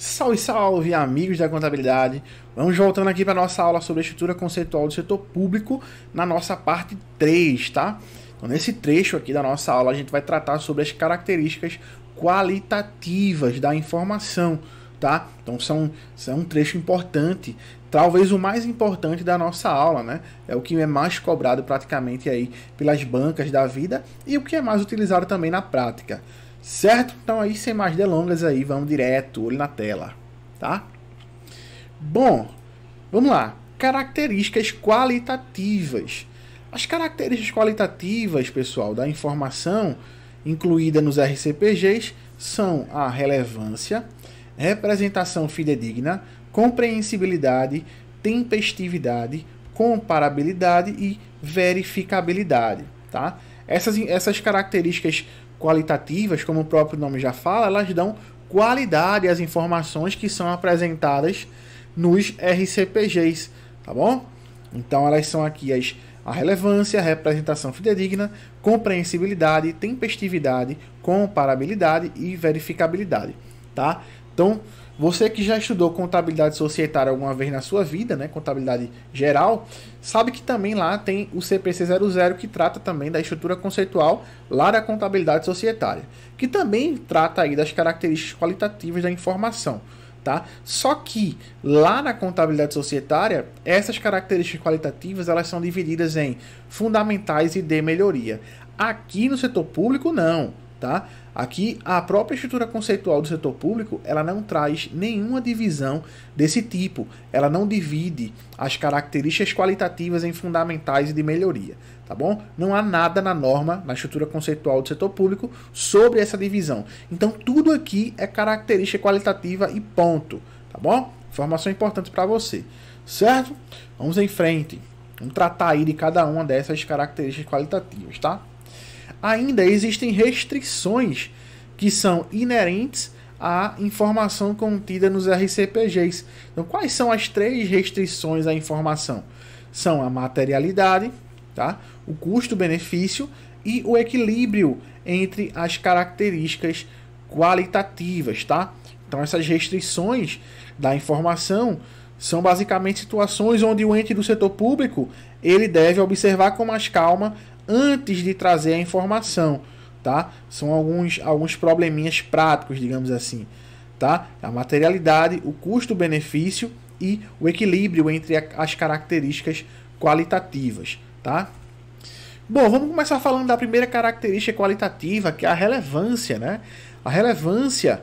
Salve, salve, amigos da contabilidade! Vamos voltando aqui para a nossa aula sobre a estrutura conceitual do setor público na nossa parte 3, tá? Então, nesse trecho aqui da nossa aula, a gente vai tratar sobre as características qualitativas da informação, tá? Então, são um trecho importante, talvez o mais importante da nossa aula, né? É o que é mais cobrado praticamente aí pelas bancas da vida e o que é mais utilizado também na prática. Certo? Então aí, sem mais delongas aí, vamos direto, olho na tela, tá? Bom, vamos lá. Características qualitativas. As características qualitativas, pessoal, da informação incluída nos RCPGs são a relevância, representação fidedigna, compreensibilidade, tempestividade, comparabilidade e verificabilidade, tá? Essas características qualitativas, como o próprio nome já fala, elas dão qualidade às informações que são apresentadas nos RCPGs, tá bom? Então elas são aqui a relevância, representação fidedigna, compreensibilidade, tempestividade, comparabilidade e verificabilidade, tá? Então, você que já estudou contabilidade societária alguma vez na sua vida, né, contabilidade geral, sabe que também lá tem o CPC 00, que trata também da estrutura conceitual lá da contabilidade societária, que também trata aí das características qualitativas da informação, tá? Só que lá na contabilidade societária, essas características qualitativas, elas são divididas em fundamentais e de melhoria. Aqui no setor público não, tá? Aqui, a própria estrutura conceitual do setor público, ela não traz nenhuma divisão desse tipo. Ela não divide as características qualitativas em fundamentais e de melhoria, tá bom? Não há nada na norma, na estrutura conceitual do setor público, sobre essa divisão. Então, tudo aqui é característica qualitativa e ponto, tá bom? Informação importante para você, certo? Vamos em frente. Vamos tratar aí de cada uma dessas características qualitativas, tá? Ainda existem restrições que são inerentes à informação contida nos RCPGs. Então, quais são as 3 restrições à informação? São a materialidade, tá? O custo-benefício e o equilíbrio entre as características qualitativas, tá? Então, essas restrições da informação são basicamente situações onde o ente do setor público ele deve observar com mais calma antes de trazer a informação, tá? São alguns probleminhas práticos, digamos assim, tá? A materialidade, o custo-benefício e o equilíbrio entre as características qualitativas, tá? Bom, vamos começar falando da primeira característica qualitativa, que é a relevância, né? A relevância,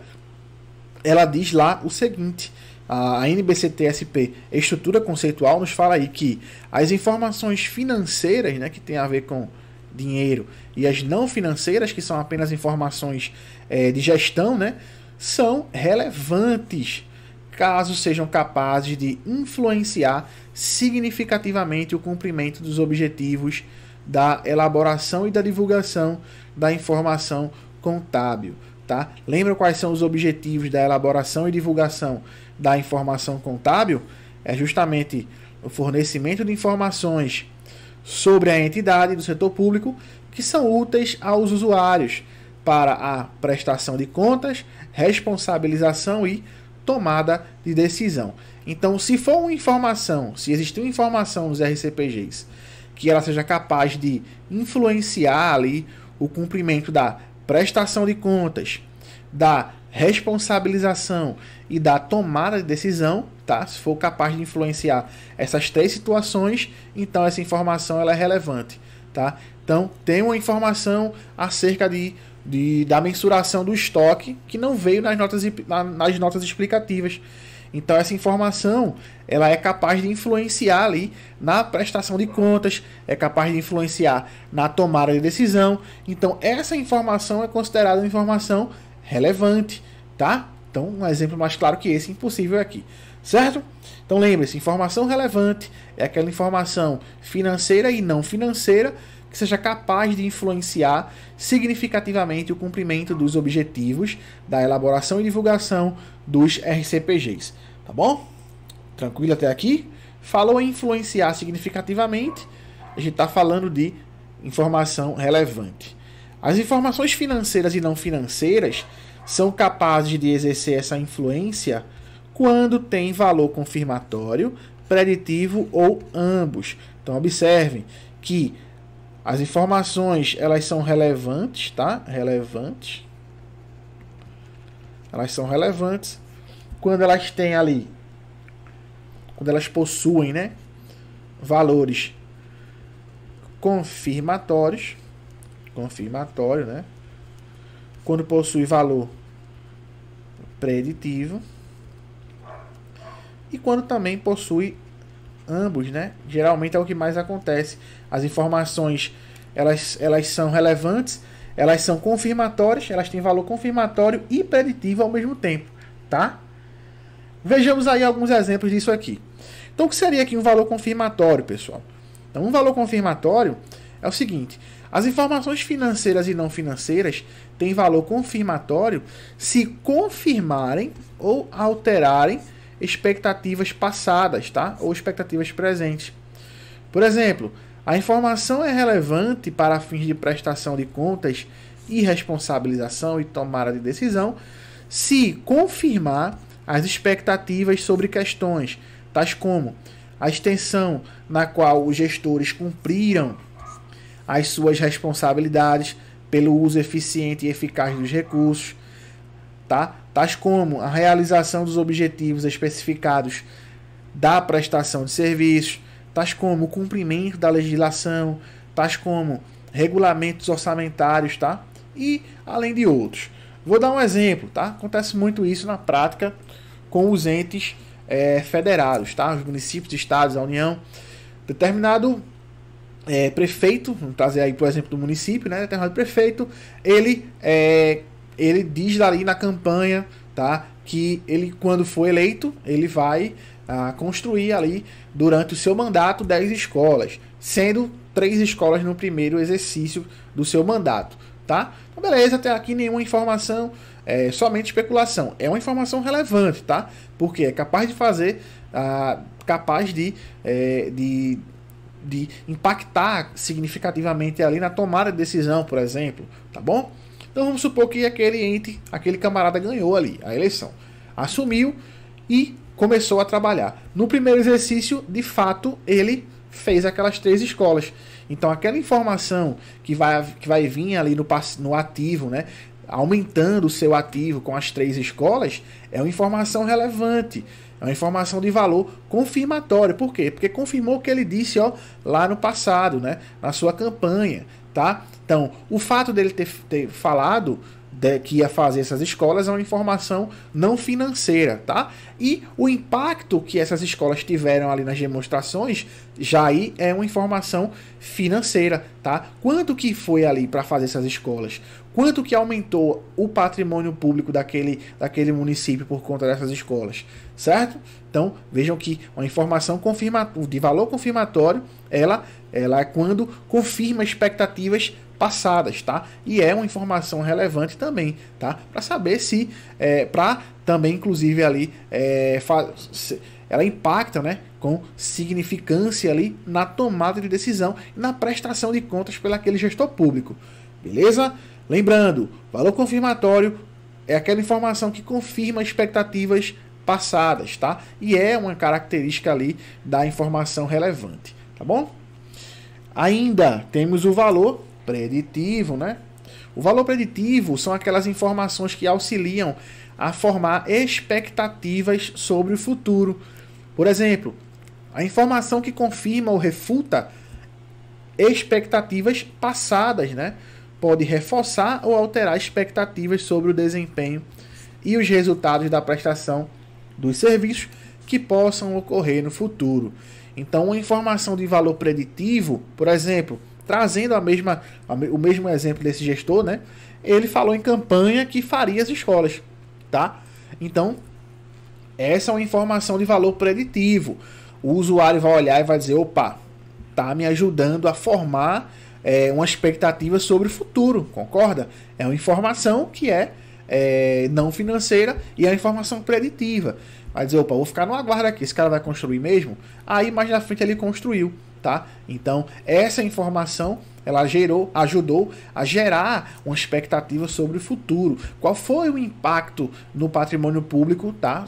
ela diz lá o seguinte: a NBCT-SP, estrutura conceitual, nos fala aí que as informações financeiras, né, que tem a ver com dinheiro, e as não financeiras, que são apenas informações de gestão, né, são relevantes, caso sejam capazes de influenciar significativamente o cumprimento dos objetivos da elaboração e da divulgação da informação contábil, tá? Lembra quais são os objetivos da elaboração e divulgação da informação contábil? É justamente o fornecimento de informações sobre a entidade do setor público que são úteis aos usuários para a prestação de contas, responsabilização e tomada de decisão. Então, se for uma informação, se existir uma informação nos RCPGs que ela seja capaz de influenciar ali o cumprimento da prestação de contas, da responsabilização e da tomada de decisão, tá? Se for capaz de influenciar essas 3 situações, então essa informação ela é relevante, tá? Então, tem uma informação acerca da mensuração do estoque que não veio nas notas explicativas. Então, essa informação ela é capaz de influenciar ali na prestação de contas, é capaz de influenciar na tomada de decisão. Então, essa informação é considerada uma informação relevante, tá? Então, um exemplo mais claro que esse, impossível aqui, certo? Então, lembre-se, informação relevante é aquela informação financeira e não financeira que seja capaz de influenciar significativamente o cumprimento dos objetivos da elaboração e divulgação dos RCPGs, tá bom? Tranquilo até aqui? Falou em influenciar significativamente, a gente está falando de informação relevante. As informações financeiras e não financeiras são capazes de exercer essa influência quando tem valor confirmatório, preditivo ou ambos. Então observem que as informações, elas são relevantes, tá? Elas são relevantes quando elas têm ali, quando elas possuem, né, valores confirmatórios, né? Quando possui valor preditivo e quando também possui ambos, né? Geralmente é o que mais acontece. As informações, elas são relevantes, elas são confirmatórias, elas têm valor confirmatório e preditivo ao mesmo tempo, tá? Vejamos aí alguns exemplos disso aqui. Então, o que seria aqui um valor confirmatório, pessoal? Então, um valor confirmatório é o seguinte: as informações financeiras e não financeiras têm valor confirmatório se confirmarem ou alterarem expectativas passadas, tá? Ou expectativas presentes. Por exemplo, a informação é relevante para fins de prestação de contas e responsabilização e tomada de decisão se confirmar as expectativas sobre questões, tais como a extensão na qual os gestores cumpriram as suas responsabilidades pelo uso eficiente e eficaz dos recursos, tá? Tais como a realização dos objetivos especificados da prestação de serviços, tais como o cumprimento da legislação, tais como regulamentos orçamentários, tá? E além de outros. Vou dar um exemplo, tá? Acontece muito isso na prática com os entes federados, tá? Os municípios, estados, a União. Determinado prefeito, vamos trazer aí por exemplo do município, né? Determinado prefeito, ele diz ali na campanha, tá? Que ele, quando for eleito, ele vai construir ali durante o seu mandato 10 escolas, sendo 3 escolas no primeiro exercício do seu mandato, tá? Então, beleza, até aqui nenhuma informação, somente especulação. É uma informação relevante, tá? Porque é capaz de fazer, capaz de impactar significativamente ali na tomada de decisão, por exemplo, tá bom? Então vamos supor que aquele camarada ganhou ali a eleição, assumiu e começou a trabalhar. No primeiro exercício, de fato, ele fez aquelas 3 escolas. Então aquela informação que vai vir ali no ativo, né, aumentando o seu ativo com as 3 escolas, é uma informação relevante. É uma informação de valor confirmatório. Por quê? Porque confirmou o que ele disse, lá no passado, né? Na sua campanha, tá? Então, o fato dele ter falado que ia fazer essas escolas é uma informação não financeira, tá? E o impacto que essas escolas tiveram ali nas demonstrações já aí é uma informação financeira, tá? Quanto que foi ali para fazer essas escolas? Quanto que aumentou o patrimônio público daquele município por conta dessas escolas, certo? Então, vejam que uma informação de valor confirmatório, ela é quando confirma expectativas passadas, tá? E é uma informação relevante também, tá? Para saber se, para também, inclusive, ali, ela impacta, né, com significância ali na tomada de decisão e na prestação de contas pelo aquele gestor público, beleza? Lembrando, valor confirmatório é aquela informação que confirma expectativas passadas, tá? E é uma característica ali da informação relevante, tá bom? Ainda temos o valor preditivo, né? O valor preditivo são aquelas informações que auxiliam a formar expectativas sobre o futuro. Por exemplo, a informação que confirma ou refuta expectativas passadas, né? Pode reforçar ou alterar expectativas sobre o desempenho e os resultados da prestação dos serviços que possam ocorrer no futuro. Então, uma informação de valor preditivo, por exemplo, trazendo o mesmo exemplo desse gestor, né? Ele falou em campanha que faria as escolas, tá? Então, essa é uma informação de valor preditivo. O usuário vai olhar e vai dizer, opa, tá me ajudando a formar uma expectativa sobre o futuro, concorda? É uma informação que é não financeira e é uma informação preditiva. Vai dizer, opa, vou ficar no aguardo aqui, esse cara vai construir mesmo? Aí mais na frente ele construiu, tá? Então, essa informação ela ajudou a gerar uma expectativa sobre o futuro. Qual foi o impacto no patrimônio público, tá,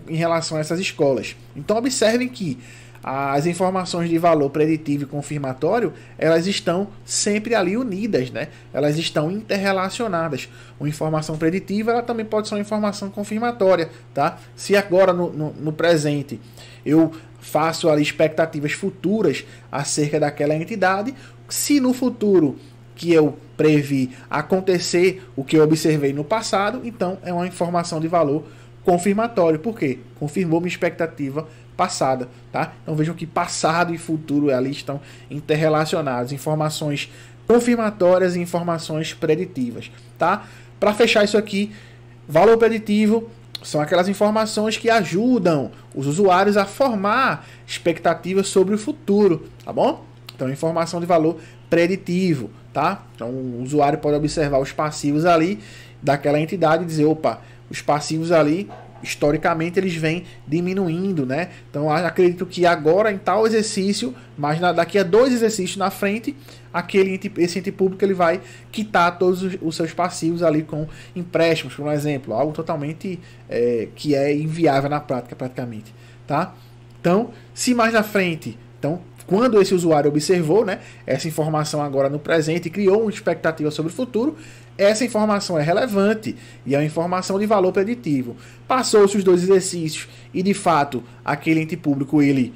em relação a essas escolas? Então observem que as informações de valor preditivo e confirmatório, elas estão sempre ali unidas, né? Elas estão interrelacionadas. Uma informação preditiva, ela também pode ser uma informação confirmatória, tá? Se agora no presente eu faço ali expectativas futuras acerca daquela entidade, se no futuro que eu previ acontecer o que eu observei no passado, então é uma informação de valor confirmatório. Por quê? Confirmou minha expectativa passada, tá? Então vejam que passado e futuro ali estão interrelacionados, informações confirmatórias e informações preditivas, tá? Para fechar isso aqui, valor preditivo são aquelas informações que ajudam os usuários a formar expectativas sobre o futuro, tá bom? Então informação de valor preditivo, tá? Então o usuário pode observar os passivos ali daquela entidade e dizer, opa, os passivos ali historicamente eles vêm diminuindo, né? Então acredito que agora em tal exercício, mas daqui a 2 exercícios na frente, esse ente público ele vai quitar todos os seus passivos ali com empréstimos, por exemplo, algo totalmente que é inviável na prática praticamente, tá? Então, se mais na frente, então quando esse usuário observou, né, essa informação agora no presente e criou uma expectativa sobre o futuro, essa informação é relevante e é uma informação de valor preditivo. Passou-se os 2 exercícios e, de fato, aquele ente público ele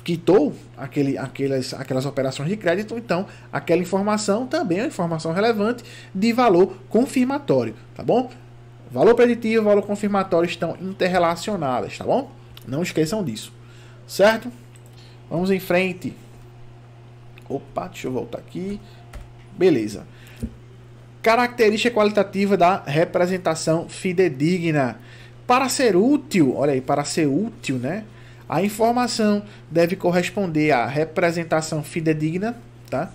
quitou aquelas operações de crédito, então aquela informação também é uma informação relevante de valor confirmatório, tá bom? Valor preditivo e valor confirmatório estão interrelacionadas, tá bom? Não esqueçam disso, certo? Vamos em frente. Opa, deixa eu voltar aqui. Beleza. Característica qualitativa da representação fidedigna. Para ser útil, olha aí, para ser útil, né? A informação deve corresponder à representação fidedigna, tá?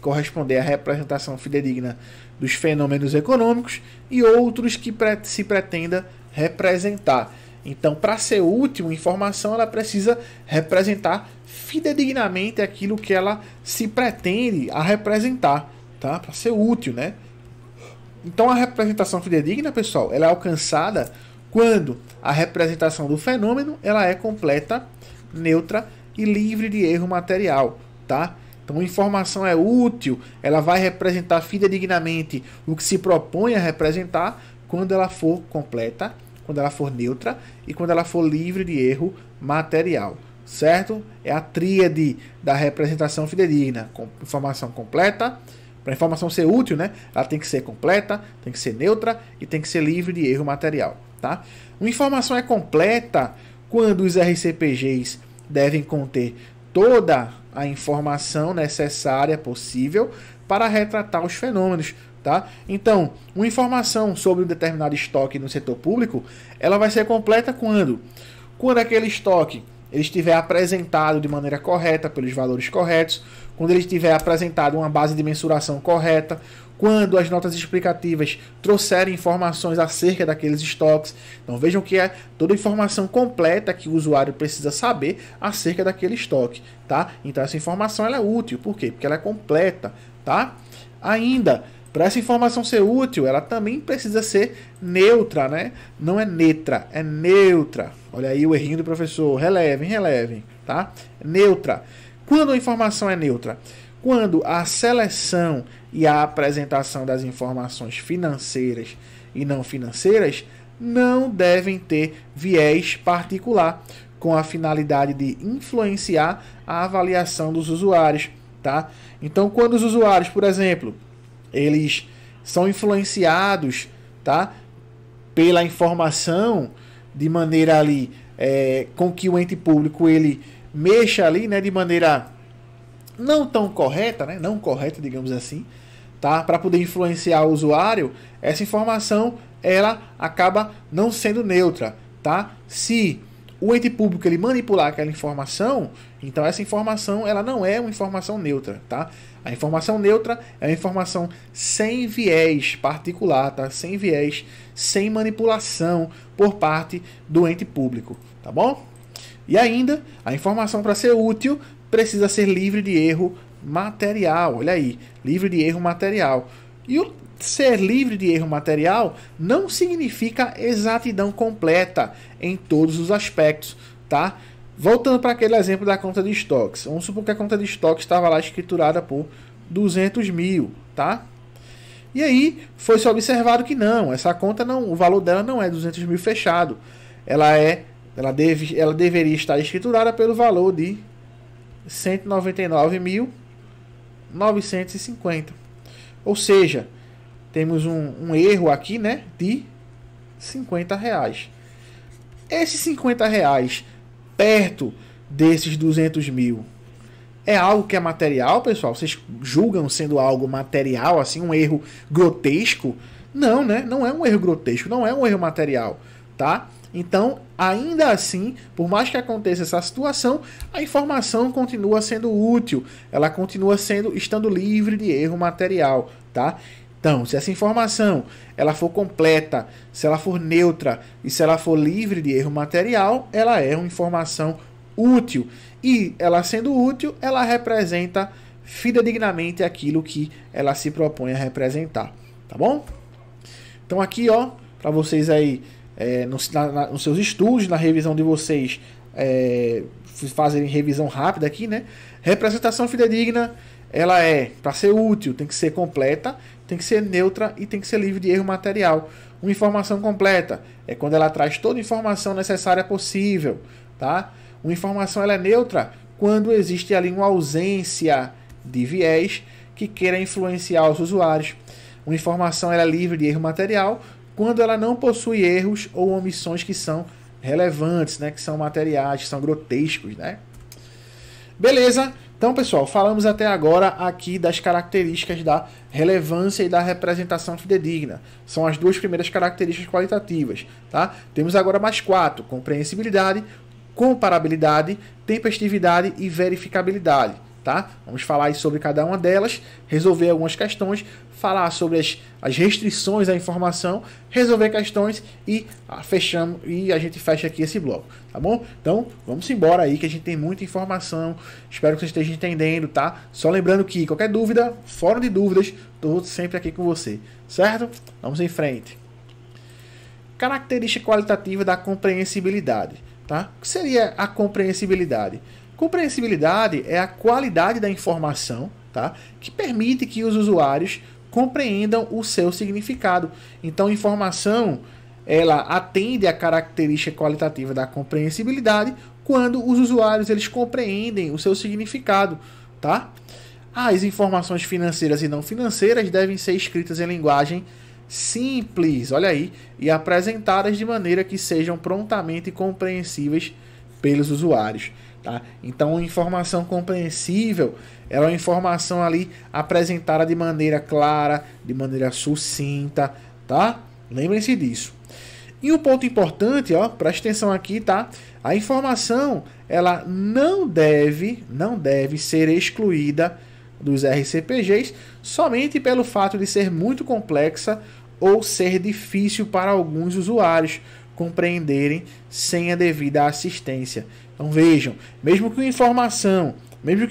Corresponder à representação fidedigna dos fenômenos econômicos e outros que se pretenda representar. Então, para ser útil, a informação ela precisa representar fidedignamente aquilo que ela se pretende a representar, tá? Para ser útil, né? Então, a representação fidedigna, pessoal, ela é alcançada quando a representação do fenômeno ela é completa, neutra e livre de erro material, tá? Então, a informação é útil, ela vai representar fidedignamente o que se propõe a representar quando ela for completa, quando ela for neutra e quando ela for livre de erro material, certo? É a tríade da representação fidedigna, com informação completa. Para a informação ser útil, né, ela tem que ser completa, tem que ser neutra e tem que ser livre de erro material, tá? Uma informação é completa quando os RCPGs devem conter toda a informação necessária possível para retratar os fenômenos, tá? Então, uma informação sobre um determinado estoque no setor público, ela vai ser completa quando aquele estoque ele estiver apresentado de maneira correta, pelos valores corretos, quando ele estiver apresentado uma base de mensuração correta, quando as notas explicativas trouxerem informações acerca daqueles estoques. Então vejam que é toda a informação completa que o usuário precisa saber acerca daquele estoque, tá? Então essa informação ela é útil, por quê? Porque ela é completa, tá? Ainda, para essa informação ser útil, ela também precisa ser neutra, né? Não é netra, é neutra. Olha aí o errinho do professor. Relevem, tá? Neutra. Quando a informação é neutra? Quando a seleção e a apresentação das informações financeiras e não financeiras não devem ter viés particular, com a finalidade de influenciar a avaliação dos usuários, tá? Então, quando os usuários, por exemplo, eles são influenciados, tá, pela informação de maneira ali com que o ente público ele mexa ali, né, de maneira não tão correta, né, não correta, digamos assim, tá, para poder influenciar o usuário, essa informação ela acaba não sendo neutra, tá? Se o ente público ele manipular aquela informação, então essa informação ela não é uma informação neutra, tá? A informação neutra é uma informação sem viés particular, tá? Sem viés, sem manipulação por parte do ente público, tá bom? E ainda, a informação para ser útil precisa ser livre de erro material. Olha aí, livre de erro material. E o ser livre de erro material não significa exatidão completa em todos os aspectos, tá? Voltando para aquele exemplo da conta de estoques. Vamos supor que a conta de estoques estava lá escriturada por 200 mil, tá? E aí foi-se observado que não, essa conta não, o valor dela não é 200 mil fechado. Ela deveria estar escriturada pelo valor de 199.950. Ou seja, temos um erro aqui, né, de R$50. Esses R$50 perto desses 200 mil é algo que é material, pessoal? Vocês julgam sendo algo material, assim, um erro grotesco? Não, né? Não é um erro grotesco, não é um erro material, tá? Então, ainda assim, por mais que aconteça essa situação, a informação continua sendo útil, ela continua estando livre de erro material, tá? Então, se essa informação ela for completa, se ela for neutra e se ela for livre de erro material, ela é uma informação útil. E ela sendo útil, ela representa fidedignamente aquilo que ela se propõe a representar, tá bom? Então aqui, ó, para vocês aí, nos seus estudos, na revisão de vocês, fazerem revisão rápida aqui, né? Representação fidedigna, ela para ser útil, tem que ser completa, tem que ser neutra e tem que ser livre de erro material. Uma informação completa é quando ela traz toda a informação necessária possível, tá? Uma informação ela é neutra quando existe ali uma ausência de viés que queira influenciar os usuários. Uma informação ela é livre de erro material quando ela não possui erros ou omissões que são relevantes, né? Que são materiais, que são grotescos, né? Beleza? Então, pessoal, falamos até agora aqui das características da relevância e da representação fidedigna. São as duas primeiras características qualitativas, tá? Temos agora mais 4: compreensibilidade, comparabilidade, tempestividade e verificabilidade, tá? Vamos falar aí sobre cada uma delas, resolver algumas questões, falar sobre as restrições à informação, resolver questões e fechamos, e a gente fecha aqui esse bloco, tá bom? Então, vamos embora aí que a gente tem muita informação. Espero que vocês estejam entendendo, tá? Só lembrando que qualquer dúvida, fórum de dúvidas, estou sempre aqui com você, certo? Vamos em frente. Característica qualitativa da compreensibilidade. Tá? O que seria a compreensibilidade? Compreensibilidade é a qualidade da informação, tá? Que permite que os usuários compreendam o seu significado. Então, a informação ela atende à característica qualitativa da compreensibilidade quando os usuários eles compreendem o seu significado. Tá? As informações financeiras e não financeiras devem ser escritas em linguagem simples, olha aí, e apresentadas de maneira que sejam prontamente compreensíveis pelos usuários, tá? Então, informação compreensível é uma informação ali apresentada de maneira clara, de maneira sucinta, tá? Lembrem-se disso. E um ponto importante, ó, preste atenção aqui, tá? A informação, ela não deve ser excluída dos RCPGs somente pelo fato de ser muito complexa ou ser difícil para alguns usuários compreenderem sem a devida assistência. Então vejam, mesmo que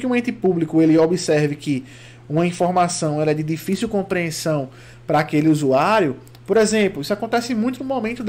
um ente público ele observe que uma informação ela é de difícil compreensão para aquele usuário, por exemplo, isso acontece muito no momento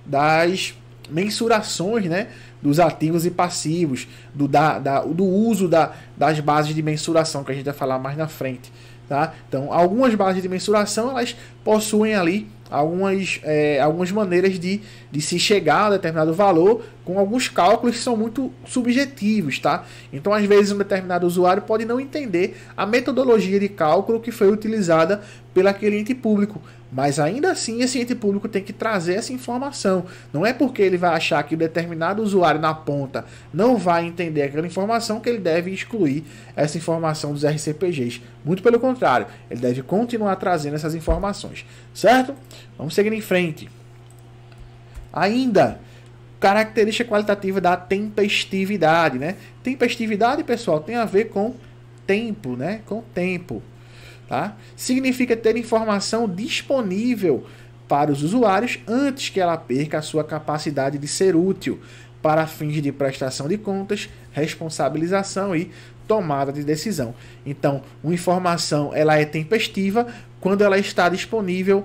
das mensurações, né, dos ativos e passivos, do uso das bases de mensuração, que a gente vai falar mais na frente. Tá? Então, algumas bases de mensuração elas possuem ali algumas maneiras de se chegar a determinado valor com alguns cálculos que são muito subjetivos. Tá? Então, às vezes, um determinado usuário pode não entender a metodologia de cálculo que foi utilizada pelaquele ente público. Mas ainda assim, esse ente público tem que trazer essa informação. Não é porque ele vai achar que o determinado usuário na ponta não vai entender aquela informação que ele deve excluir essa informação dos RCPGs. Muito pelo contrário, ele deve continuar trazendo essas informações. Certo? Vamos seguir em frente. Ainda, característica qualitativa da tempestividade, né? Tempestividade, pessoal, tem a ver com tempo, né? Com tempo. Tá? Significa ter informação disponível para os usuários antes que ela perca a sua capacidade de ser útil. para fins de prestação de contas, responsabilização e tomada de decisão. Então, uma informação ela é tempestiva quando ela está disponível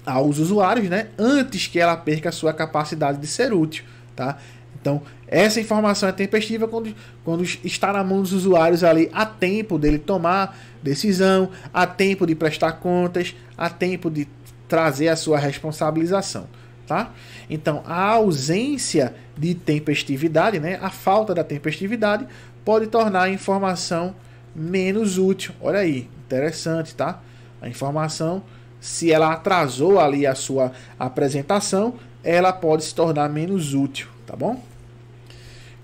aos usuários, né, antes que ela perca a sua capacidade de ser útil, tá? Então, essa informação é tempestiva quando está na mão dos usuários ali a tempo dele tomar decisão, a tempo de prestar contas, a tempo de trazer a sua responsabilização, tá? Então, a ausência de tempestividade, né, a falta da tempestividade, pode tornar a informação menos útil. Olha aí, interessante, tá? A informação, se ela atrasou ali a sua apresentação, ela pode se tornar menos útil, tá bom?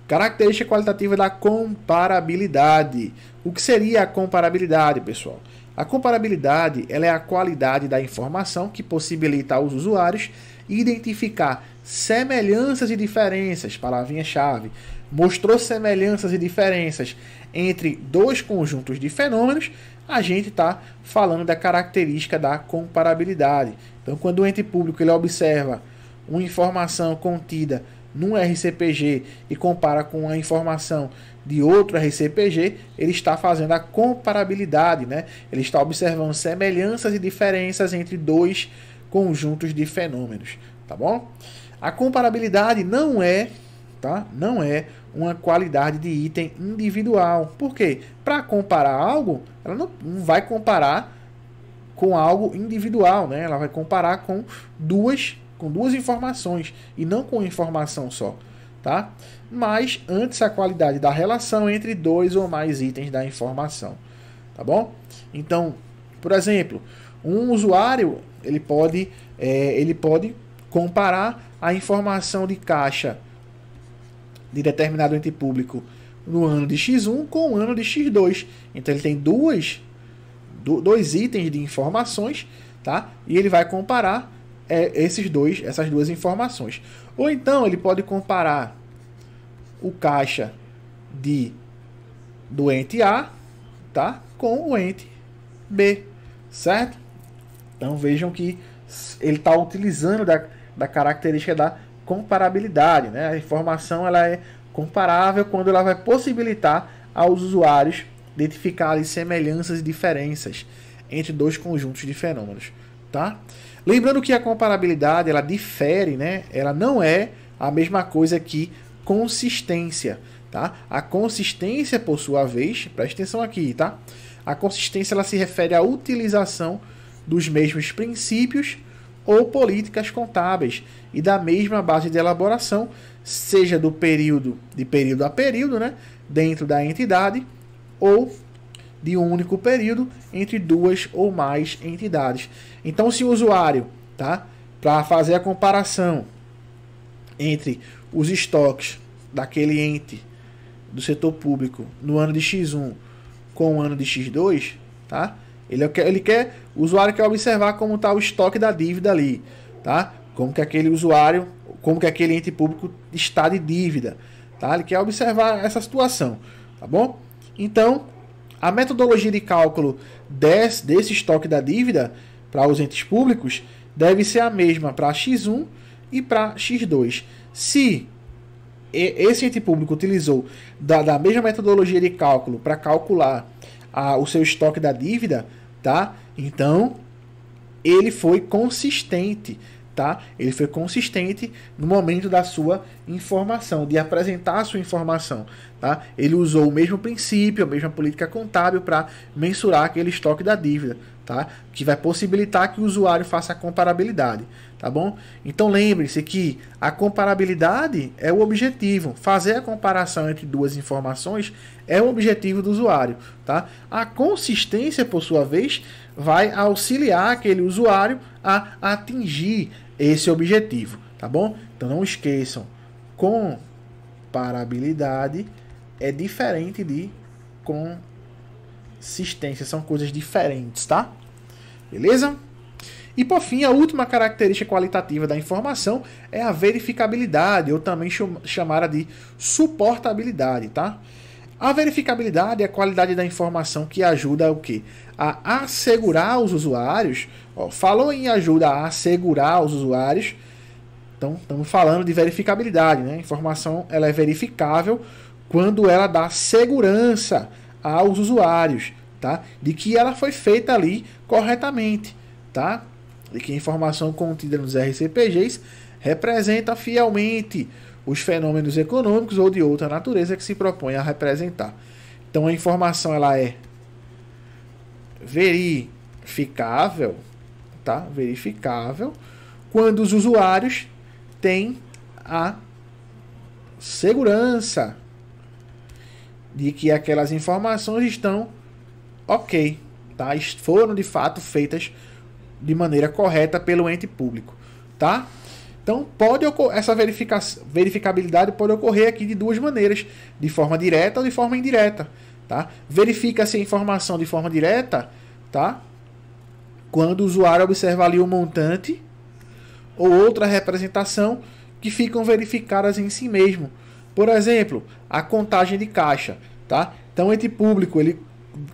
Característica qualitativa da comparabilidade. O que seria a comparabilidade, pessoal? A comparabilidade ela é a qualidade da informação que possibilita aos usuários identificar semelhanças e diferenças, palavrinha-chave. Mostrou semelhanças e diferenças entre dois conjuntos de fenômenos, a gente está falando da característica da comparabilidade. Então, quando o ente público ele observa uma informação contida num RCPG e compara com a informação de outro RCPG, ele está fazendo a comparabilidade, né? Ele está observando semelhanças e diferenças entre dois conjuntos de fenômenos, tá bom? A comparabilidade não é uma qualidade de item individual. Por quê? Para comparar algo, ela não vai comparar com algo individual, né? Ela vai comparar com duas informações e não com informação só, tá? Mas antes a qualidade da relação entre dois ou mais itens da informação, tá bom? Então, por exemplo, um usuário ele pode comparar a informação de caixa de determinado ente público no ano de X1 com o ano de X2. Então ele tem dois itens de informações, tá? E ele vai comparar essas duas informações. Ou então ele pode comparar o caixa do ente A, tá, com o ente B, certo? Então vejam que ele está utilizando da característica da comparabilidade, né? A informação ela é comparável quando ela vai possibilitar aos usuários identificarem semelhanças e diferenças entre dois conjuntos de fenômenos, tá? Lembrando que a comparabilidade ela difere, né? Ela não é a mesma coisa que consistência, tá? A consistência, por sua vez, presta atenção aqui, tá? A consistência ela se refere à utilização dos mesmos princípios ou políticas contábeis e da mesma base de elaboração, seja de período a período, né, dentro da entidade, ou de um único período entre duas ou mais entidades. Então, se o usuário, tá, para fazer a comparação entre os estoques daquele ente do setor público no ano de X1 com o ano de X2, tá? O usuário quer observar como está o estoque da dívida ali, tá? Como que aquele ente público está de dívida, tá? Ele quer observar essa situação, tá bom? Então, a metodologia de cálculo desse estoque da dívida para os entes públicos deve ser a mesma para X1 e para X2. Se esse ente público utilizou da mesma metodologia de cálculo para calcular o seu estoque da dívida, tá? Então, ele foi consistente, tá? Ele foi consistente no momento da sua informação, de apresentar a sua informação, tá? Ele usou o mesmo princípio, a mesma política contábil para mensurar aquele estoque da dívida, tá? Que vai possibilitar que o usuário faça a comparabilidade, tá bom? Então lembre-se que a comparabilidade é o objetivo, fazer a comparação entre duas informações é o objetivo do usuário, tá? A consistência, por sua vez, vai auxiliar aquele usuário a atingir esse objetivo, tá bom? Então não esqueçam, comparabilidade é diferente de consistência, são coisas diferentes, tá? Beleza? E por fim, a última característica qualitativa da informação é a verificabilidade, ou também chamada de suportabilidade, tá? A verificabilidade é a qualidade da informação que ajuda o quê? A assegurar os usuários, falou em ajuda a assegurar os usuários Então, estamos falando de verificabilidade, né? A informação ela é verificável quando ela dá segurança aos usuários, tá? De que ela foi feita ali corretamente, tá? De que a informação contida nos RCPGs representa fielmente os fenômenos econômicos ou de outra natureza que se propõe a representar. Então, a informação ela é verificável, tá? Verificável quando os usuários têm a segurança de que aquelas informações estão ok, tá? Foram de fato feitas de maneira correta pelo ente público, tá? Então, essa verificabilidade pode ocorrer aqui de duas maneiras, de forma direta ou de forma indireta, tá? Verifica-se a informação de forma direta, tá? Quando o usuário observa ali o montante ou outra representação que ficam verificadas em si mesmo. Por exemplo, a contagem de caixa, tá? Então, o ente público ele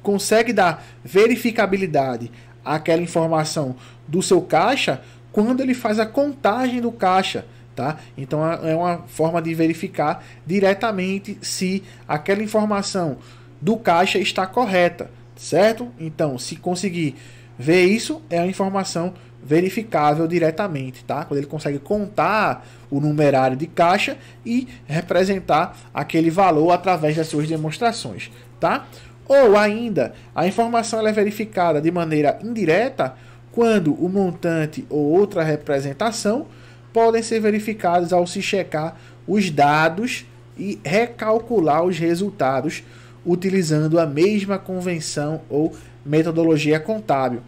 consegue dar verificabilidade àquela informação do seu caixa quando ele faz a contagem do caixa, tá? Então, é uma forma de verificar diretamente se aquela informação do caixa está correta, certo? Então, se conseguir ver isso, é a informação verificável diretamente, tá? Quando ele consegue contar o numerário de caixa e representar aquele valor através das suas demonstrações, tá? Ou ainda, a informação ela é verificada de maneira indireta quando o montante ou outra representação podem ser verificados ao se checar os dados e recalcular os resultados utilizando a mesma convenção ou metodologia contábil.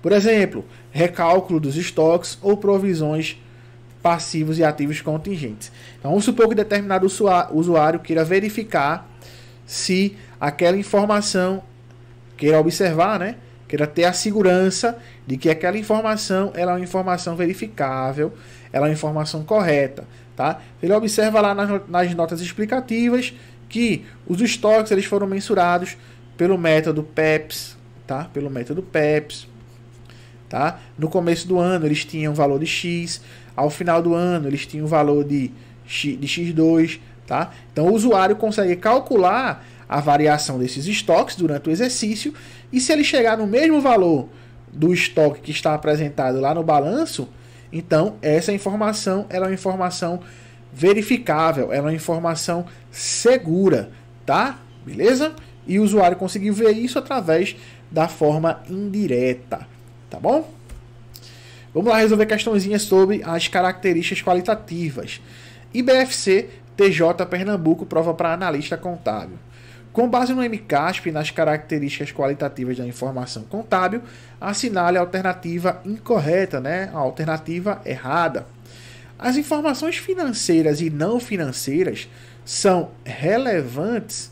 Por exemplo, recálculo dos estoques ou provisões passivos e ativos contingentes. Então, vamos supor que determinado usuário queira verificar se aquela informação, queira observar, né? Queira ter a segurança de que aquela informação ela é uma informação verificável, ela é uma informação correta, tá? Ele observa lá nas notas explicativas que os estoques eles foram mensurados pelo método PEPS, tá? Pelo método PEPS, tá? No começo do ano eles tinham um valor de X, ao final do ano eles tinham um valor de X2, tá? Então o usuário consegue calcular a variação desses estoques durante o exercício e se ele chegar no mesmo valor do estoque que está apresentado lá no balanço, então essa informação ela é uma informação verificável, ela é uma informação segura, tá? Beleza? E o usuário conseguiu ver isso através da forma indireta, tá bom? Vamos lá resolver questõezinhas sobre as características qualitativas. IBFC TJ Pernambuco, prova para analista contábil. Com base no MCASP e nas características qualitativas da informação contábil, assinale a alternativa incorreta, né? A alternativa errada. As informações financeiras e não financeiras são relevantes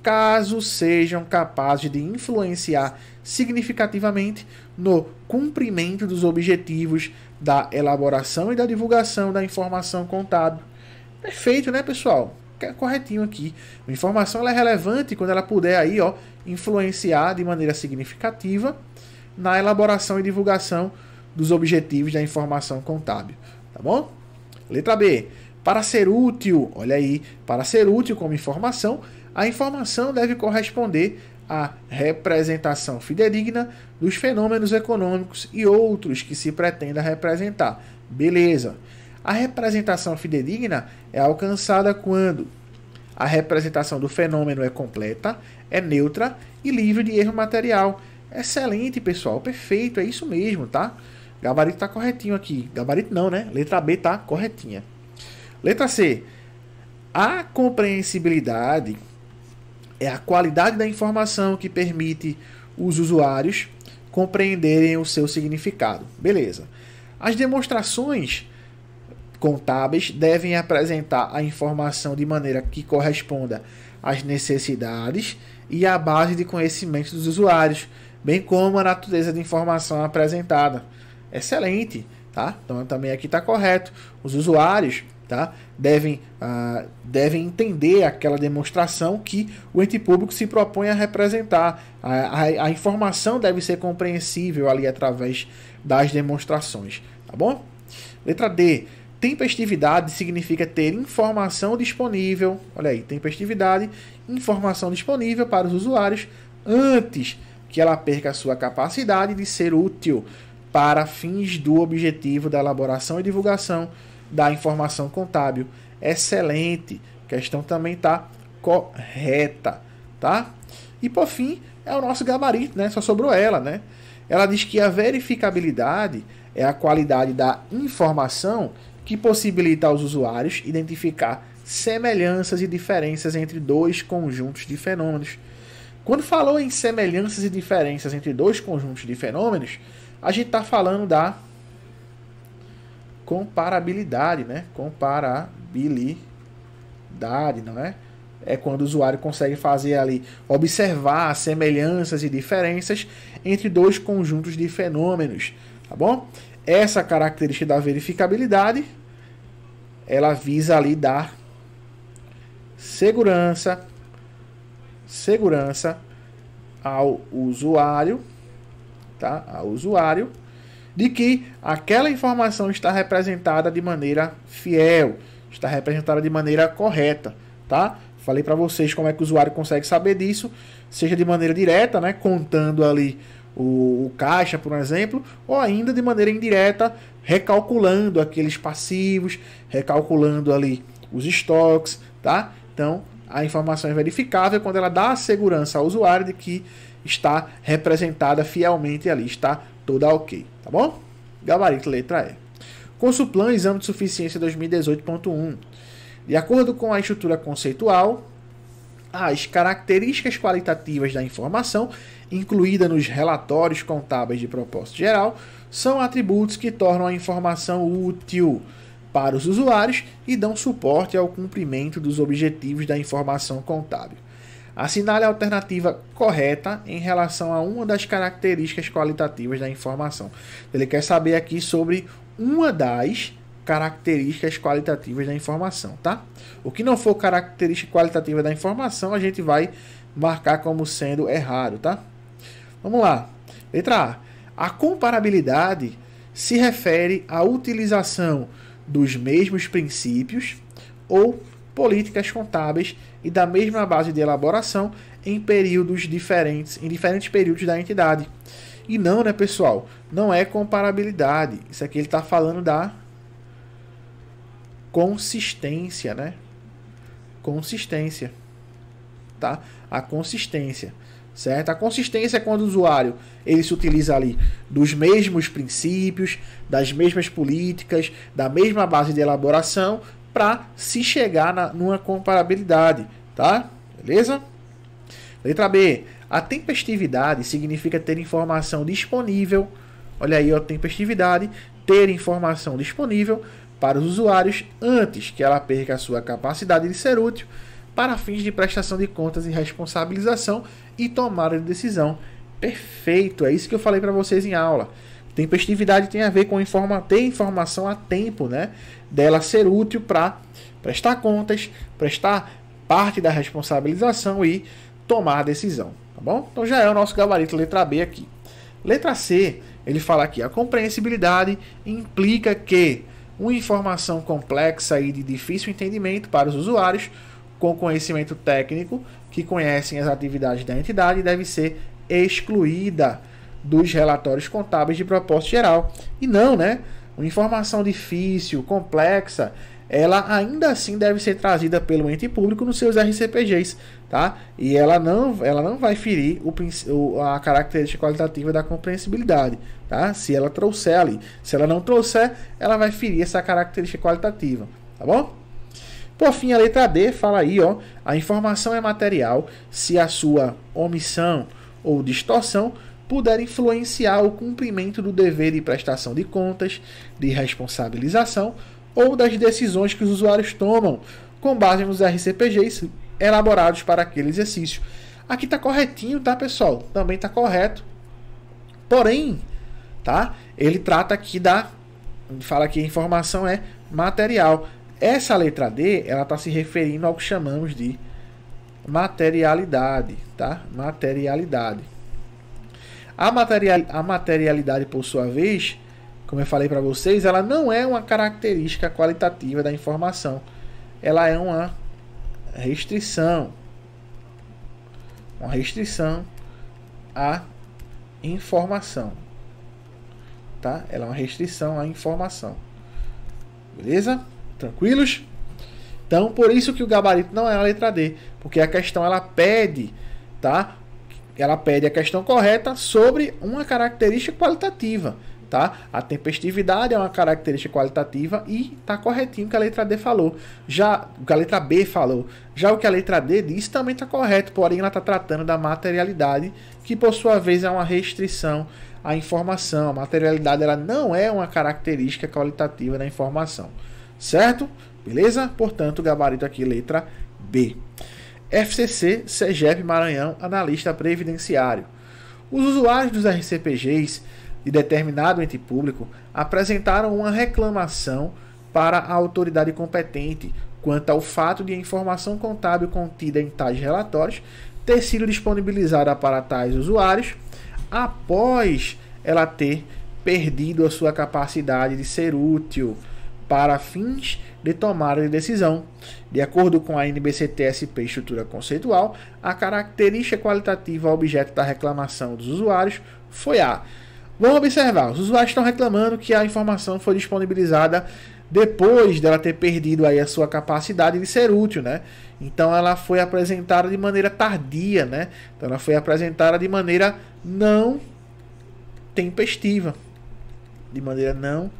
caso sejam capazes de influenciar significativamente no cumprimento dos objetivos da elaboração e da divulgação da informação contábil. Perfeito, né, pessoal? Corretinho aqui. A informação ela é relevante quando ela puder aí, ó, influenciar de maneira significativa na elaboração e divulgação dos objetivos da informação contábil. Tá bom? Letra B. Para ser útil, olha aí, para ser útil como informação, a informação deve corresponder à representação fidedigna dos fenômenos econômicos e outros que se pretenda representar. Beleza. A representação fidedigna é alcançada quando a representação do fenômeno é completa, é neutra e livre de erro material. Excelente, pessoal. Perfeito, é isso mesmo, tá? Gabarito está corretinho aqui. Gabarito não, né? Letra B está corretinha. Letra C. A compreensibilidade é a qualidade da informação que permite os usuários compreenderem o seu significado. Beleza. As demonstrações contábeis devem apresentar a informação de maneira que corresponda às necessidades e à base de conhecimento dos usuários, bem como a natureza de informação apresentada. Excelente, tá? Então também aqui está correto. Os usuários, tá, devem entender aquela demonstração que o ente público se propõe a representar. A informação deve ser compreensível ali através das demonstrações, tá bom? Letra D. Tempestividade significa ter informação disponível, olha aí, tempestividade, informação disponível para os usuários antes que ela perca a sua capacidade de ser útil para fins do objetivo da elaboração e divulgação da informação contábil. Excelente, a questão também está correta, tá? E por fim, é o nosso gabarito, né? Só sobrou ela, né? Ela diz que a verificabilidade é a qualidade da informação que possibilita aos usuários identificar semelhanças e diferenças entre dois conjuntos de fenômenos. Quando falou em semelhanças e diferenças entre dois conjuntos de fenômenos, a gente está falando da comparabilidade, né? Comparabilidade, não é? É quando o usuário consegue fazer ali, observar semelhanças e diferenças entre dois conjuntos de fenômenos, tá bom? Essa característica da verificabilidade, ela visa ali dar segurança ao usuário, tá? Ao usuário, de que aquela informação está representada de maneira fiel, está representada de maneira correta, tá? Falei para vocês como é que o usuário consegue saber disso, seja de maneira direta, né, contando ali o caixa, por exemplo, ou ainda de maneira indireta, recalculando aqueles passivos, recalculando ali os estoques, tá? Então, a informação é verificável quando ela dá a segurança ao usuário de que está representada fielmente ali, está toda ok, tá bom? Gabarito letra E. Consulplan, Exame de Suficiência 2018.1. De acordo com a estrutura conceitual, as características qualitativas da informação, incluída nos relatórios contábeis de propósito geral, são atributos que tornam a informação útil para os usuários e dão suporte ao cumprimento dos objetivos da informação contábil. Assinale a alternativa correta em relação a uma das características qualitativas da informação. Ele quer saber aqui sobre uma das características qualitativas da informação, tá? O que não for característica qualitativa da informação, a gente vai marcar como sendo errado, tá? Vamos lá. Letra A. A comparabilidade se refere à utilização dos mesmos princípios ou políticas contábeis e da mesma base de elaboração em diferentes períodos da entidade. E não, né, pessoal? Não é comparabilidade. Isso aqui ele está falando da consistência, né? Consistência, tá? A consistência, certo? A consistência é quando o usuário ele se utiliza ali dos mesmos princípios, das mesmas políticas, da mesma base de elaboração para se chegar numa comparabilidade, tá? Beleza? Letra B. A tempestividade significa ter informação disponível. Olha aí, ó, tempestividade, ter informação disponível para os usuários antes que ela perca a sua capacidade de ser útil para fins de prestação de contas e responsabilização e tomada de decisão. Perfeito, é isso que eu falei para vocês em aula. Tempestividade tem a ver com ter informação a tempo, né? Dela ser útil para prestar contas, prestar parte da responsabilização e tomar a decisão, tá bom? Então já é o nosso gabarito letra B aqui. Letra C, ele fala aqui, a compreensibilidade implica que uma informação complexa e de difícil entendimento para os usuários com conhecimento técnico que conhecem as atividades da entidade deve ser excluída dos relatórios contábeis de propósito geral. E não, né? Uma informação difícil, complexa, ela ainda assim deve ser trazida pelo ente público nos seus RCPGs, tá? E ela não vai ferir a característica qualitativa da compreensibilidade, tá? Se ela trouxer ali. Se ela não trouxer, ela vai ferir essa característica qualitativa, tá bom? Por fim, a letra D fala aí, ó, a informação é material se a sua omissão ou distorção puder influenciar o cumprimento do dever de prestação de contas, de responsabilização ou das decisões que os usuários tomam com base nos RCPGs elaborados para aquele exercício. Aqui está corretinho, tá, pessoal? Também está correto. Porém, tá? Ele trata aqui fala que a informação é material. Essa letra D, ela está se referindo ao que chamamos de materialidade, tá? Materialidade. A materialidade, por sua vez, como eu falei para vocês, ela não é uma característica qualitativa da informação. Ela é uma restrição. Uma restrição à informação. Tá? Ela é uma restrição à informação. Beleza? Tranquilos? Então, por isso que o gabarito não é a letra D, porque a questão ela pede, tá? Ela pede a questão correta sobre uma característica qualitativa, tá? A tempestividade é uma característica qualitativa e tá corretinho o que a letra D falou. Já o que a letra B falou, já o que a letra D disse também está correto, porém ela está tratando da materialidade, que por sua vez é uma restrição à informação. A materialidade ela não é uma característica qualitativa da informação, certo? Beleza? Portanto, o gabarito aqui, letra B. FCC, Segep Maranhão, analista previdenciário. Os usuários dos RCPGs de determinado ente público apresentaram uma reclamação para a autoridade competente quanto ao fato de a informação contábil contida em tais relatórios ter sido disponibilizada para tais usuários após ela ter perdido a sua capacidade de ser útil para fins de tomada de decisão. De acordo com a NBCT-SP Estrutura Conceitual, a característica qualitativa objeto da reclamação dos usuários foi a... Vamos observar, os usuários estão reclamando que a informação foi disponibilizada depois dela ter perdido aí a sua capacidade de ser útil, né? Então ela foi apresentada de maneira tardia, né? Então ela foi apresentada de maneira não tempestiva. De maneira não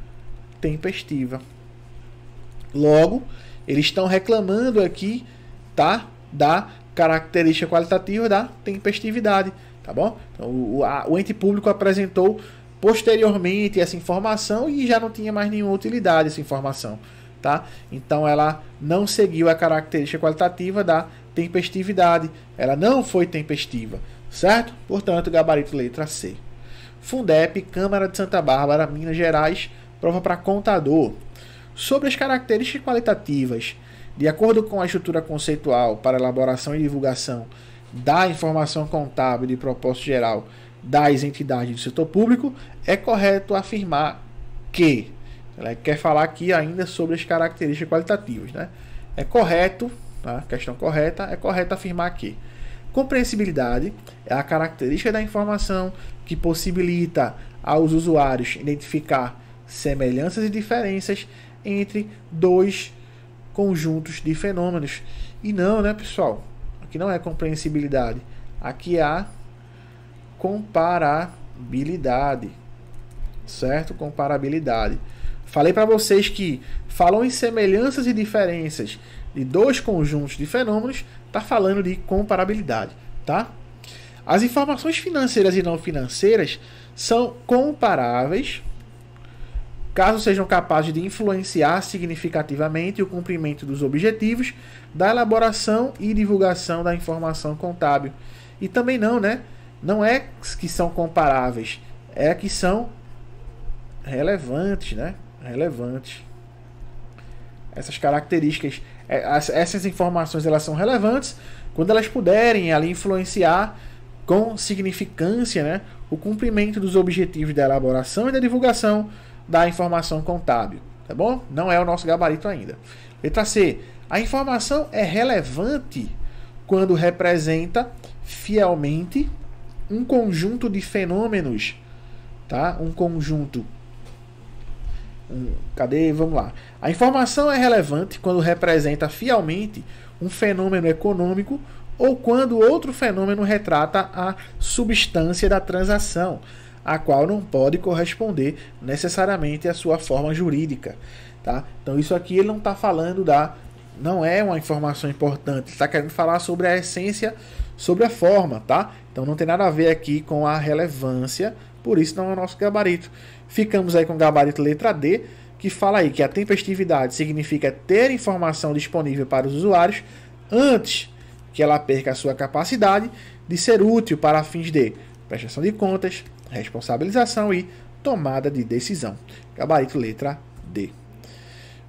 tempestiva. Logo, eles estão reclamando aqui, tá? Da característica qualitativa da tempestividade, tá bom? Então, o ente público apresentou posteriormente essa informação e já não tinha mais nenhuma utilidade essa informação, tá? Então ela não seguiu a característica qualitativa da tempestividade, ela não foi tempestiva, certo? Portanto, gabarito letra C. Fundep, Câmara de Santa Bárbara, Minas Gerais, prova para contador. Sobre as características qualitativas, de acordo com a estrutura conceitual para elaboração e divulgação da informação contábil de propósito geral das entidades do setor público, é correto afirmar que, ela quer falar aqui ainda sobre as características qualitativas, né? É correto, tá? Questão correta, é correto afirmar que compreensibilidade é a característica da informação que possibilita aos usuários identificar semelhanças e diferenças entre dois conjuntos de fenômenos. E não, né, pessoal? Aqui não é compreensibilidade. Aqui é a comparabilidade. Certo? Comparabilidade. Falei para vocês que falou em semelhanças e diferenças de dois conjuntos de fenômenos, está falando de comparabilidade, tá? As informações financeiras e não financeiras são comparáveis caso sejam capazes de influenciar significativamente o cumprimento dos objetivos da elaboração e divulgação da informação contábil. E também não, né? Não é que são comparáveis, é que são relevantes, né? Relevantes. Essas características, essas informações, elas são relevantes quando elas puderem ali influenciar com significância, né, o cumprimento dos objetivos da elaboração e da divulgação da informação contábil, tá bom? Não é o nosso gabarito ainda. Letra C. A informação é relevante quando representa fielmente um conjunto de fenômenos, tá? Um conjunto. Cadê? Vamos lá. A informação é relevante quando representa fielmente um fenômeno econômico ou quando outro fenômeno retrata a substância da transação, a qual não pode corresponder necessariamente à sua forma jurídica, tá? Então isso aqui ele não está falando não é uma informação importante, ele está querendo falar sobre a essência, sobre a forma, tá? Então não tem nada a ver aqui com a relevância, por isso não é o nosso gabarito. Ficamos aí com o gabarito letra D, que fala aí que a tempestividade significa ter informação disponível para os usuários antes que ela perca a sua capacidade de ser útil para fins de prestação de contas, responsabilização e tomada de decisão. Gabarito letra D.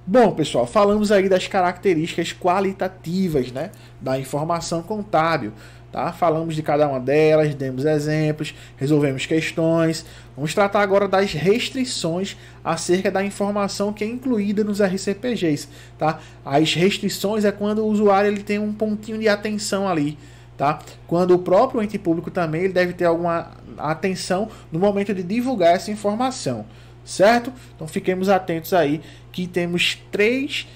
Bom, pessoal, falamos aí das características qualitativas, né, da informação contábil. tá? Falamos de cada uma delas, demos exemplos, resolvemos questões. Vamos tratar agora das restrições acerca da informação que é incluída nos RCPGs, tá? As restrições é quando o usuário ele tem um pontinho de atenção ali, tá? Quando o próprio ente público também ele deve ter alguma atenção no momento de divulgar essa informação, certo? Então fiquemos atentos aí que temos três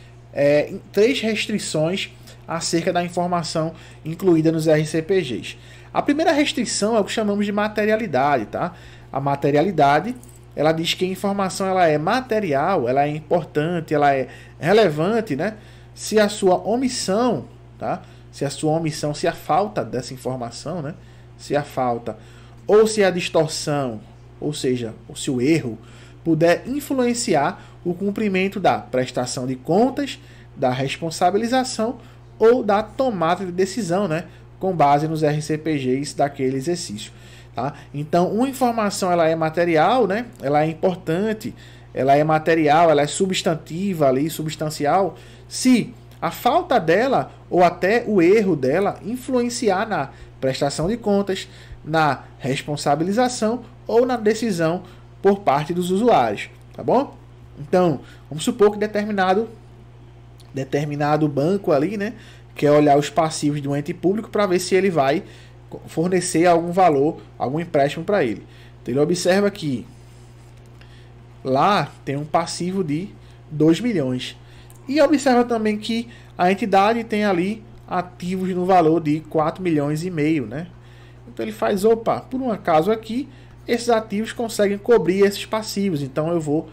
restrições acerca da informação incluída nos RCPGs. A primeira restrição é o que chamamos de materialidade, tá? A materialidade, ela diz que a informação ela é material, ela é importante, ela é relevante, né? Se a sua omissão, tá? Se a falta dessa informação, né? Se a falta ou se a distorção, ou seja, ou se o erro puder influenciar o cumprimento da prestação de contas, da responsabilização ou da tomada de decisão, né, com base nos RCPGs daquele exercício, tá? Então, uma informação ela é material, né? Ela é importante, ela é material, ela é substantiva ali, substancial, se a falta dela ou até o erro dela influenciar na prestação de contas, na responsabilização ou na decisão por parte dos usuários, tá bom? Então, vamos supor que determinado banco ali, né, quer olhar os passivos de um ente público para ver se ele vai fornecer algum valor, algum empréstimo para ele. Então ele observa que lá tem um passivo de 2 milhões. E observa também que a entidade tem ali ativos no valor de 4 milhões e meio, né? Então ele faz, opa, por um acaso aqui, esses ativos conseguem cobrir esses passivos, então eu vou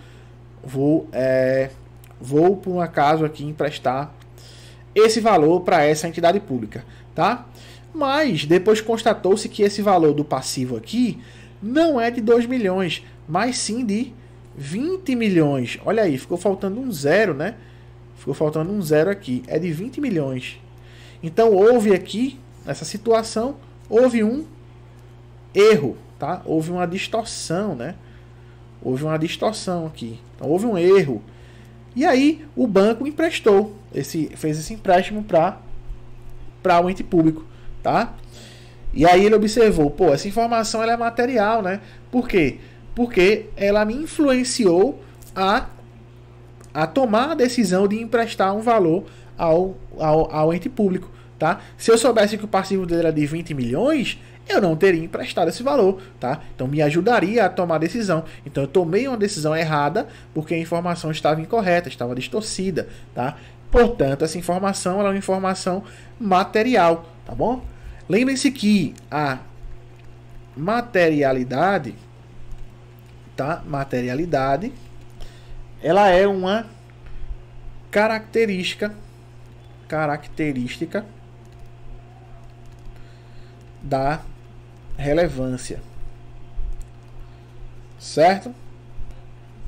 por um acaso aqui emprestar esse valor para essa entidade pública, tá? Mas depois constatou-se que esse valor do passivo aqui não é de 2 milhões, mas sim de 20 milhões. Olha aí, ficou faltando um zero, né? Ficou faltando um zero aqui, é de 20 milhões. Então houve aqui, nessa situação, houve um erro, tá? Houve uma distorção, né? Houve uma distorção aqui. Então houve um erro. E aí o banco emprestou, fez esse empréstimo para o ente público, tá? E aí ele observou, pô, essa informação ela é material, né? Por quê? Porque ela me influenciou a tomar a decisão de emprestar um valor ao ente público, tá? Se eu soubesse que o passivo dele era de 20 milhões, eu não teria emprestado esse valor, tá? Então me ajudaria a tomar a decisão. Então eu tomei uma decisão errada porque a informação estava incorreta, estava distorcida, tá? Portanto, essa informação ela é uma informação material, tá bom? Lembrem-se que a materialidade, tá? Materialidade, ela é uma característica da relevância, certo?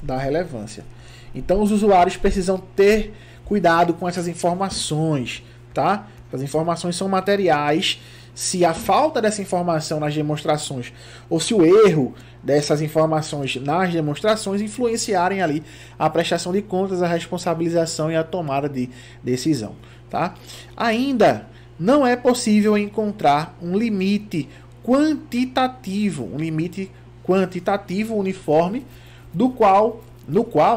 Da relevância. Então os usuários precisam ter cuidado com essas informações, tá? As informações são materiais. Se a falta dessa informação nas demonstrações ou se o erro dessas informações nas demonstrações influenciarem ali a prestação de contas, a responsabilização e a tomada de decisão, tá? Ainda não é possível encontrar um limite quantitativo uniforme no qual,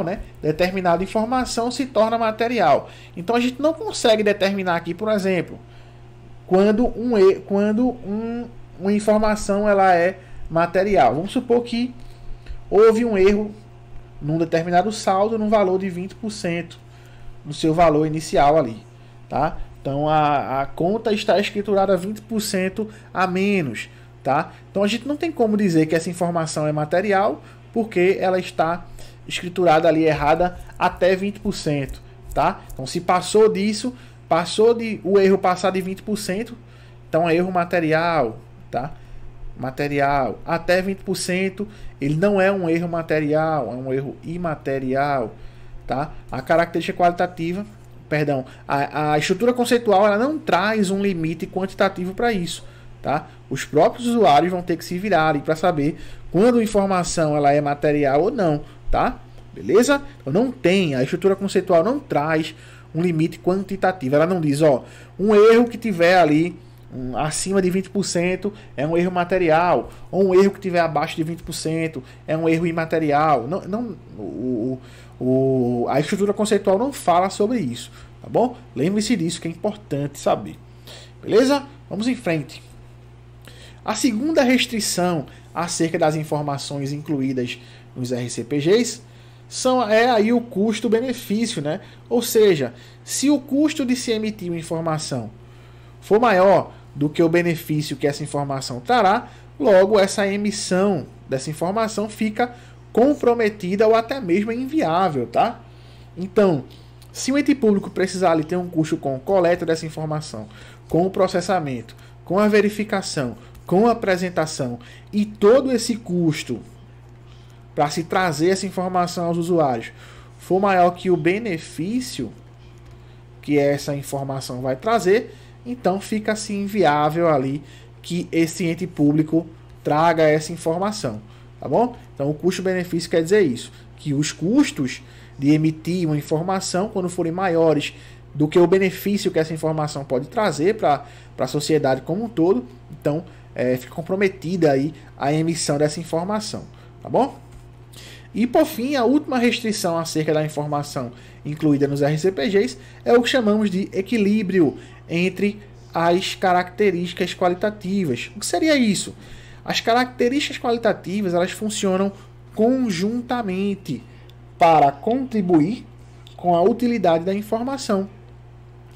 né, determinada informação se torna material. Então a gente não consegue determinar aqui, por exemplo, quando uma informação ela é material. Vamos supor que houve um erro num determinado saldo no valor de 20% do seu valor inicial ali, tá? Então a conta está escriturada 20% a menos, tá? Então a gente não tem como dizer que essa informação é material porque ela está escriturada ali errada até 20%, tá? Então se passou disso, o erro passar de 20%, então é erro material, tá? Material até 20%, ele não é um erro material, é um erro imaterial, tá? A característica qualitativa, perdão, a estrutura conceitual ela não traz um limite quantitativo para isso, tá? Os próprios usuários vão ter que se virar para saber quando a informação ela é material ou não, tá? Beleza? Então não tem, a estrutura conceitual não traz um limite quantitativo. Ela não diz, ó, um erro que tiver ali acima de 20% é um erro material, ou um erro que tiver abaixo de 20% é um erro imaterial. A estrutura conceitual não fala sobre isso, tá bom? Lembre-se disso, que é importante saber. Beleza? Vamos em frente. A segunda restrição acerca das informações incluídas nos RCPGs é aí o custo-benefício, né? Ou seja, se o custo de se emitir uma informação for maior do que o benefício que essa informação trará, logo essa emissão dessa informação fica comprometida ou até mesmo inviável, tá? Então, se o ente público precisar ali ter um custo com a coleta dessa informação, com o processamento, com a verificação, com a apresentação e todo esse custo para se trazer essa informação aos usuários for maior que o benefício que essa informação vai trazer, então fica assim inviável ali que esse ente público traga essa informação, tá bom? Então o custo-benefício quer dizer isso, que os custos de emitir uma informação, quando forem maiores do que o benefício que essa informação pode trazer para a sociedade como um todo, então fica comprometida aí a emissão dessa informação, tá bom? E por fim, a última restrição acerca da informação incluída nos RCPGs é o que chamamos de equilíbrio entre as características qualitativas. O que seria isso? As características qualitativas, elas funcionam conjuntamente para contribuir com a utilidade da informação,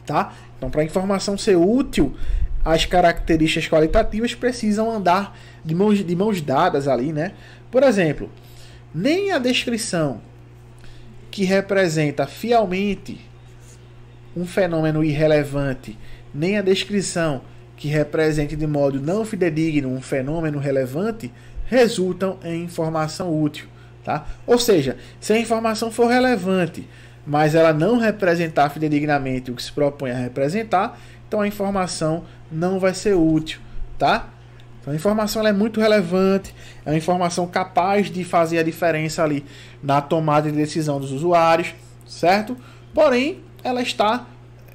tá? Então, para a informação ser útil, as características qualitativas precisam andar de mãos dadas ali, né? Por exemplo, nem a descrição que representa fielmente um fenômeno irrelevante, nem a descrição que represente de modo não fidedigno um fenômeno relevante resultam em informação útil, tá? Ou seja, se a informação for relevante, mas ela não representar fidedignamente o que se propõe a representar, então a informação não vai ser útil, tá? Então a informação ela é muito relevante, é uma informação capaz de fazer a diferença ali na tomada de decisão dos usuários, certo? Porém, ela está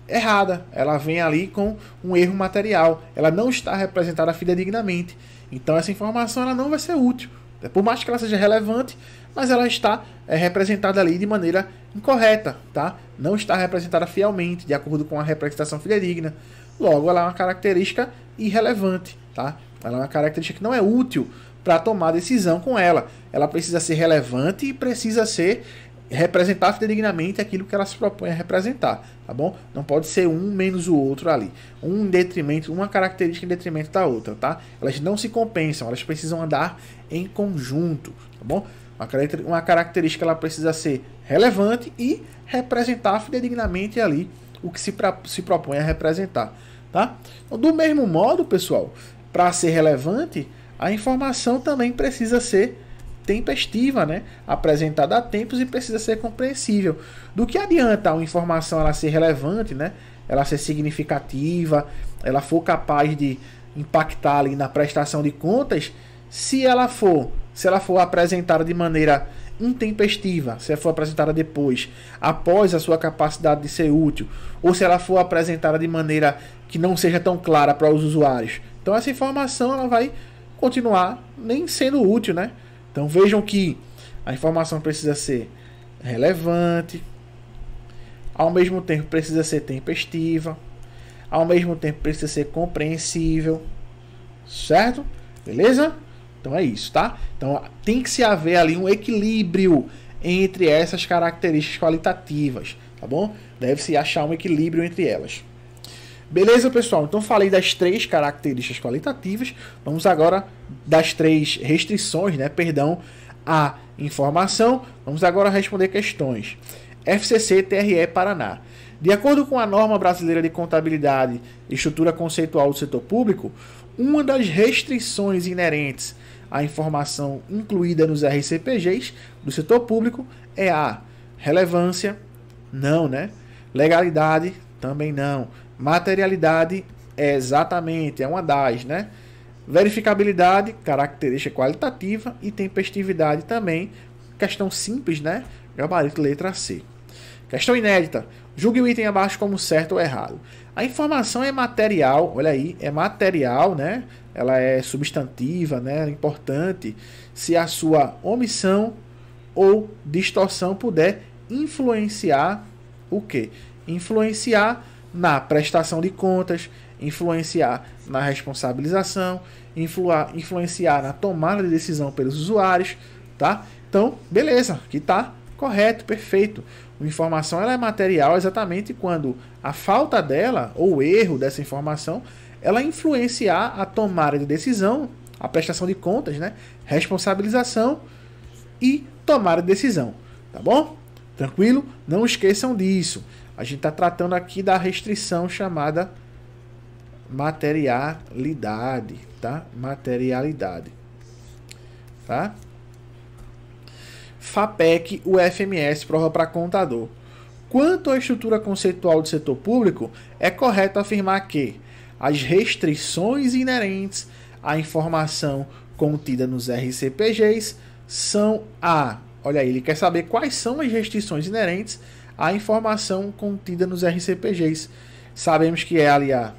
errada, ela vem ali com um erro material, ela não está representada fidedignamente, então essa informação ela não vai ser útil, por mais que ela seja relevante, mas ela está representada ali de maneira incorreta, tá? Não está representada fielmente, de acordo com a representação fidedigna, logo ela é uma característica irrelevante, tá? Ela é uma característica que não é útil para tomar decisão com ela. Ela precisa ser relevante e precisa representar fidedignamente aquilo que ela se propõe a representar, tá bom? Não pode ser um menos o outro ali. Um em detrimento, uma característica em detrimento da outra, tá? Elas não se compensam, elas precisam andar em conjunto, tá bom? Uma característica ela precisa ser relevante e representar fidedignamente ali o que se propõe a representar, tá? Então, do mesmo modo, pessoal, para ser relevante, a informação também precisa ser tempestiva, né? Apresentada a tempos e precisa ser compreensível. Do que adianta uma informação ela ser relevante, né? Ela ser significativa, ela for capaz de impactar ali na prestação de contas, se ela for apresentada de maneira intempestiva, se ela for apresentada depois, após a sua capacidade de ser útil, ou se ela for apresentada de maneira que não seja tão clara para os usuários. Então essa informação ela vai continuar nem sendo útil, né? Então vejam que a informação precisa ser relevante, ao mesmo tempo precisa ser tempestiva, ao mesmo tempo precisa ser compreensível, certo? Beleza? Então é isso, tá? Então tem que se haver ali um equilíbrio entre essas características qualitativas, tá bom? Deve-se achar um equilíbrio entre elas. Beleza, pessoal? Então falei das 3 características qualitativas. Vamos agora das 3 restrições, né? Perdão, à informação. Vamos agora responder questões. FCC TRE Paraná. De acordo com a norma brasileira de contabilidade e estrutura conceitual do setor público, uma das restrições inerentes à informação incluída nos RCPGs do setor público é a relevância, não, né? Legalidade, também não. Materialidade, exatamente, é uma das, né? Verificabilidade, característica qualitativa, e tempestividade também, questão simples, né? Gabarito letra C. Questão inédita. Julgue o item abaixo como certo ou errado. A informação é material, olha aí, é material, né? Ela é substantiva, né? É importante se a sua omissão ou distorção puder influenciar o quê? Influenciar na prestação de contas, influenciar na responsabilização, influenciar na tomada de decisão pelos usuários, tá? Então, beleza, aqui tá correto, perfeito. A informação ela é material exatamente quando a falta dela, ou o erro dessa informação, ela influenciar a tomada de decisão, a prestação de contas, né? Responsabilização e tomada de decisão, tá bom? Tranquilo? Não esqueçam disso. A gente está tratando aqui da restrição chamada materialidade, tá? Materialidade, tá? FAPEC, o FMS, prova para contador. Quanto à estrutura conceitual do setor público, é correto afirmar que as restrições inerentes à informação contida nos RCPGs são a... Olha aí, ele quer saber quais são as restrições inerentes à informação contida nos RCPGs. Sabemos que é ali a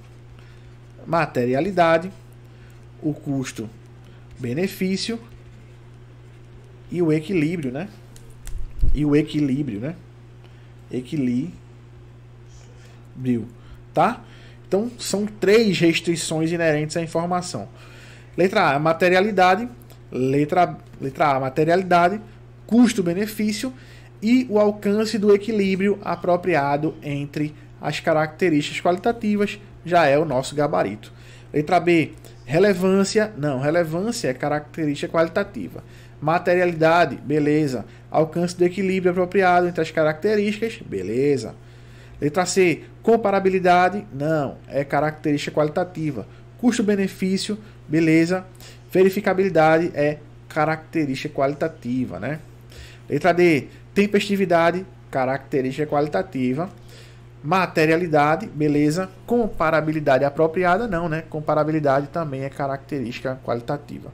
materialidade, o custo-benefício e o equilíbrio, né? Equilíbrio, tá? Então, são 3 restrições inerentes à informação. Letra A, materialidade. Letra A, materialidade, custo-benefício e o alcance do equilíbrio apropriado entre as características qualitativas, já é o nosso gabarito. Letra B, relevância. Não, relevância é característica qualitativa. Materialidade, beleza. Alcance do equilíbrio apropriado entre as características, beleza. Letra C, comparabilidade, não, é característica qualitativa. Custo-benefício, beleza. Verificabilidade é característica qualitativa, né? Letra D, tempestividade, característica qualitativa. Materialidade, beleza. Comparabilidade apropriada, não, né? Comparabilidade também é característica qualitativa.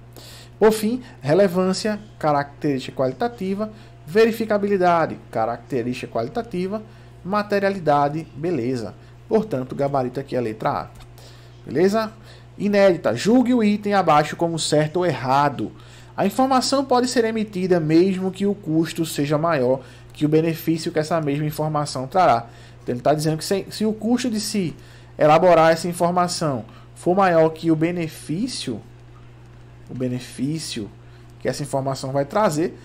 Por fim, relevância, característica qualitativa. Verificabilidade, característica qualitativa. Materialidade, beleza. Portanto, o gabarito aqui é a letra A. Beleza? Inédita, julgue o item abaixo como certo ou errado. A informação pode ser emitida mesmo que o custo seja maior que o benefício que essa mesma informação trará. Então, ele está dizendo que se o custo de se elaborar essa informação for maior que o benefício que essa informação vai trazer,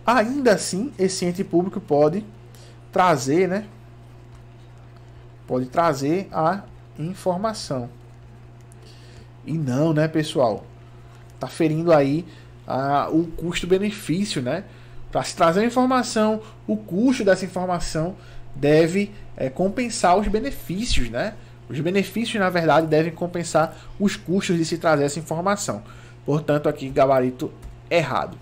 ainda assim, esse ente público pode trazer, né? Pode trazer a informação. E não, né, pessoal? Está ferindo aí o custo-benefício, né? Para se trazer a informação, o custo dessa informação deve compensar os benefícios, né? Os benefícios, na verdade, devem compensar os custos de se trazer essa informação. Portanto, aqui, gabarito errado.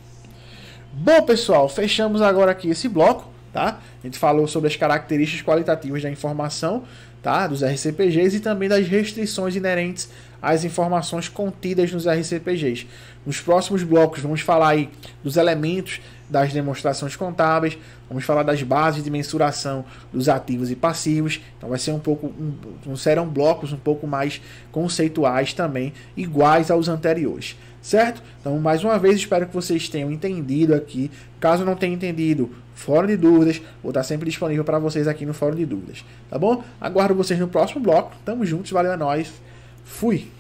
Bom, pessoal, fechamos agora aqui esse bloco, tá? A gente falou sobre as características qualitativas da informação, tá? Dos RCPGs e também das restrições inerentes às informações contidas nos RCPGs. Nos próximos blocos vamos falar aí dos elementos das demonstrações contábeis, vamos falar das bases de mensuração dos ativos e passivos. Então vai ser serão blocos um pouco mais conceituais também, iguais aos anteriores, certo? Então, mais uma vez, espero que vocês tenham entendido aqui. Caso não tenha entendido, fórum de dúvidas, vou estar sempre disponível para vocês aqui no fórum de dúvidas, tá bom? Aguardo vocês no próximo bloco. Tamo juntos, valeu, é nóis. Fui!